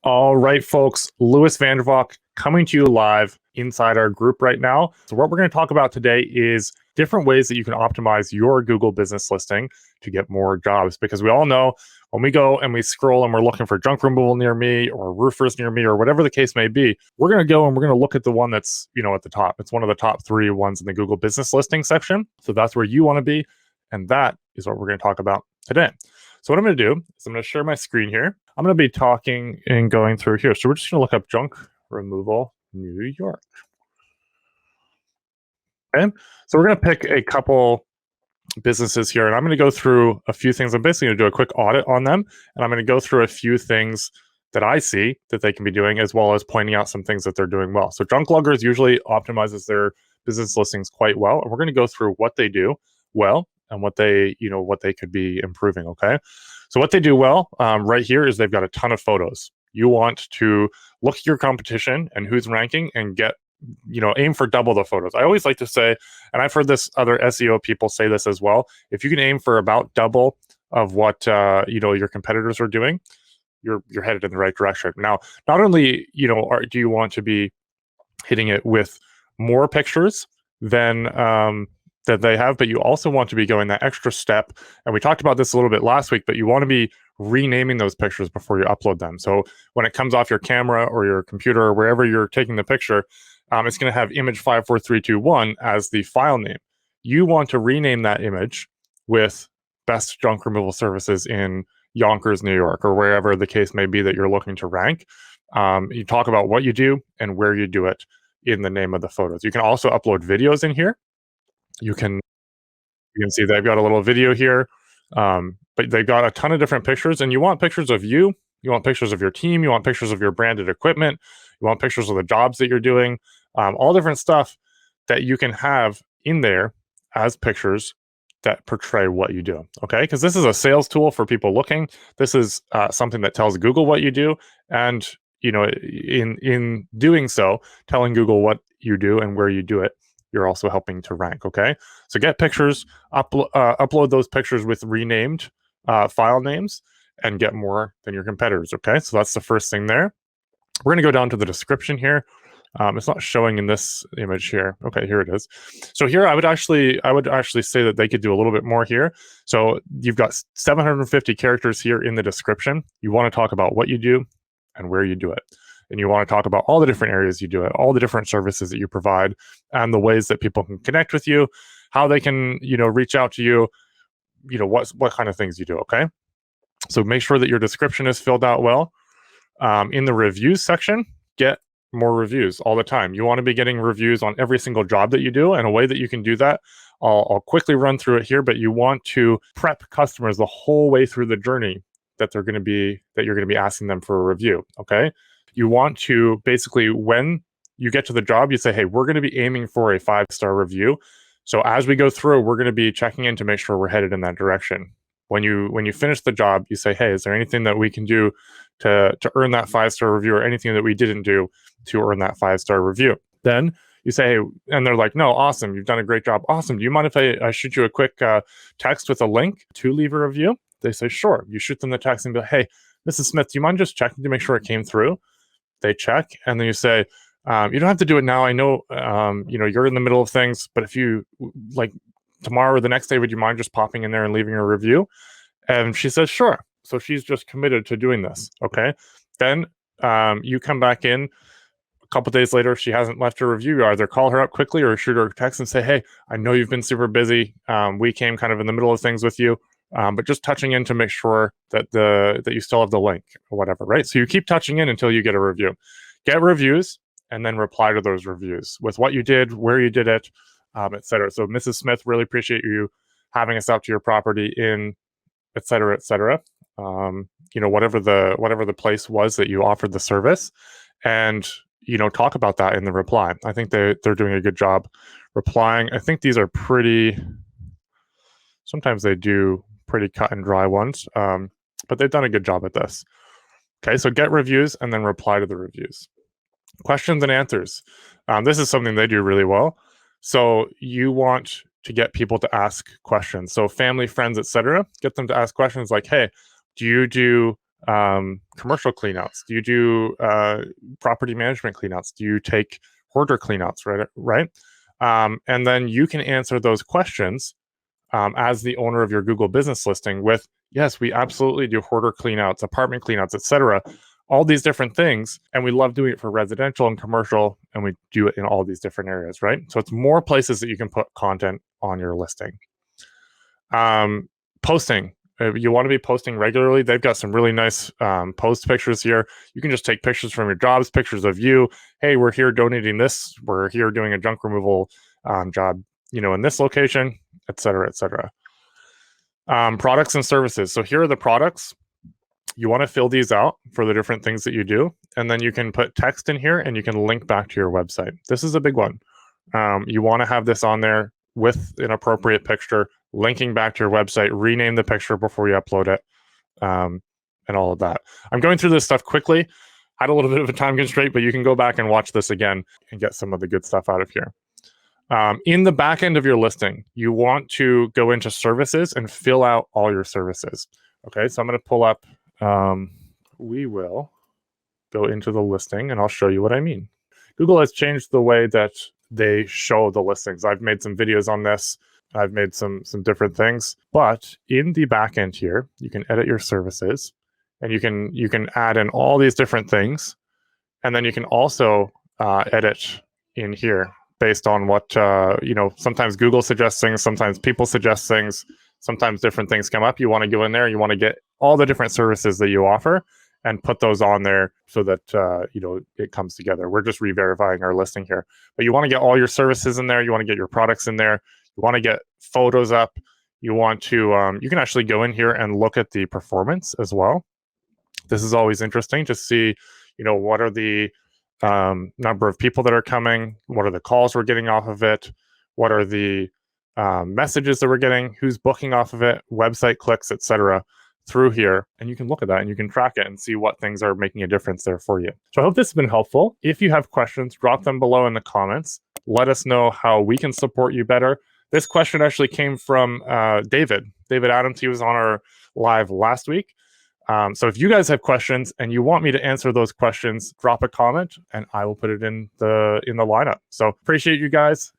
All right, folks, Louis Vandervalk coming to you live inside our group right now. So what we're going to talk about today is different ways that you can optimize your Google business listing to get more jobs. Because we all know when we go and we scroll and we're looking for junk removal near me or roofers near me or whatever the case may be, we're going to go and we're going to look at the one that's, at the top. It's one of the top 3 ones in the Google business listing section. So that's where you want to be. And that is what we're going to talk about today. So what I'm going to do is I'm going to share my screen here. I'm going to be talking and going through here. So we're just going to look up junk removal New York. Okay. So we're going to pick a couple businesses here, and I'm going to go through a few things. I'm basically going to do a quick audit on them, and I'm going to go through a few things that I see that they can be doing, as well as pointing out some things that they're doing well. So Junk Luggers usually optimizes their business listings quite well, and we're going to go through what they do well and what they could be improving. Okay. So what they do well right here is they've got a ton of photos. You want to look at your competition and who's ranking and get, aim for double the photos. I always like to say, and I've heard this other SEO people say this as well, if you can aim for about double of what, your competitors are doing, you're headed in the right direction. Now, not only, do you want to be hitting it with more pictures than that they have, but you also want to be going that extra step. And we talked about this a little bit last week, but you want to be renaming those pictures before you upload them. So when it comes off your camera or your computer or wherever you're taking the picture, it's going to have image 54321 as the file name. You want to rename that image with best junk removal services in Yonkers, New York, or wherever the case may be that you're looking to rank. You talk about what you do and where you do it in the name of the photos. You can also upload videos in here. You can see they've got a little video here, but they've got a ton of different pictures, and you want pictures of you want pictures of your team, you want pictures of your branded equipment, you want pictures of the jobs that you're doing, all different stuff that you can have in there as pictures that portray what you do. Okay, because this is a sales tool for people looking. This is something that tells Google what you do, and in doing so, telling Google what you do and where you do it, you're also helping to rank. Okay, so get pictures, upload those pictures with renamed file names, and get more than your competitors. Okay, so that's the first thing there. We're going to go down to the description here. It's not showing in this image here. Okay, here it is. So here I would actually say that they could do a little bit more here. So you've got 750 characters here in the description. You want to talk about what you do and where you do it. And you want to talk about all the different areas you do it, all the different services that you provide, and the ways that people can connect with you, how they can, reach out to you, what kind of things you do. Okay. So make sure that your description is filled out well. In the reviews section, get more reviews all the time. You want to be getting reviews on every single job that you do, and a way that you can do that, I'll quickly run through it here, but you want to prep customers the whole way through the journey that you're going to be asking them for a review. Okay. You want to basically, when you get to the job, you say, hey, we're going to be aiming for a 5-star review. So as we go through, we're going to be checking in to make sure we're headed in that direction. When you finish the job, you say, hey, is there anything that we can do to earn that 5-star review, or anything that we didn't do to earn that 5-star review? Then you say, hey, and they're like, no, awesome, you've done a great job. Awesome. Do you mind if I shoot you a quick text with a link to leave a review? They say, sure. You shoot them the text and be like, hey, Mrs. Smith, do you mind just checking to make sure it came through? They check, and then you say, you don't have to do it now. I know, you're in the middle of things, but if you like tomorrow or the next day, would you mind just popping in there and leaving a review? And she says, sure. So she's just committed to doing this. Okay. Then you come back in a couple days later. If she hasn't left a review, you either call her up quickly or shoot her a text and say, hey, I know you've been super busy. We came kind of in the middle of things with you. But just touching in to make sure that you still have the link or whatever, right? So you keep touching in until you get a review. Get reviews, and then reply to those reviews with what you did, where you did it, etc. So Mrs. Smith, really appreciate you having us out to your property in, etc., etc. Whatever the place was that you offered the service, and talk about that in the reply. I think they're doing a good job replying. I think these are sometimes they do pretty cut and dry ones, but they've done a good job at this. Okay, so get reviews and then reply to the reviews. Questions and answers. This is something they do really well. So you want to get people to ask questions. So family, friends, etc. Get them to ask questions like, hey, do you do commercial cleanouts? Do you do property management cleanouts? Do you take hoarder cleanouts? Right. And then you can answer those questions as the owner of your Google business listing with, yes, we absolutely do hoarder cleanouts, apartment cleanouts, etc. All these different things. And we love doing it for residential and commercial, and we do it in all these different areas, right? So it's more places that you can put content on your listing. Posting. You want to be posting regularly. They've got some really nice post pictures here. You can just take pictures from your jobs, pictures of you. Hey, we're here donating this. We're here doing a junk removal job, in this location, et cetera, et cetera. Products and services. So here are the products. You want to fill these out for the different things that you do. And then you can put text in here and you can link back to your website. This is a big one. You want to have this on there with an appropriate picture, linking back to your website, rename the picture before you upload it, and all of that. I'm going through this stuff quickly. I had a little bit of a time constraint, but you can go back and watch this again and get some of the good stuff out of here. In the back end of your listing, you want to go into services and fill out all your services. Okay, so I'm going to pull up, we will go into the listing and I'll show you what I mean. Google has changed the way that they show the listings. I've made some videos on this. I've made some different things, but in the back end here, you can edit your services and you can add in all these different things. And then you can also edit in here based on what, sometimes Google suggests things, sometimes people suggest things, sometimes different things come up. You want to go in there, you want to get all the different services that you offer and put those on there so that, it comes together. We're just re-verifying our listing here. But you want to get all your services in there. You want to get your products in there. You want to get photos up. You want to, you can actually go in here and look at the performance as well. This is always interesting to see, what are the number of people that are coming? What are the calls we're getting off of it? What are the messages that we're getting? Who's booking off of it? Website clicks, etc. through here, and you can look at that and you can track it and see what things are making a difference there for you. So I hope this has been helpful. If you have questions, drop them below in the comments. Let us know how we can support you better. This question actually came from David Adams. He was on our live last week. So if you guys have questions and you want me to answer those questions, drop a comment and I will put it in the lineup. So appreciate you guys.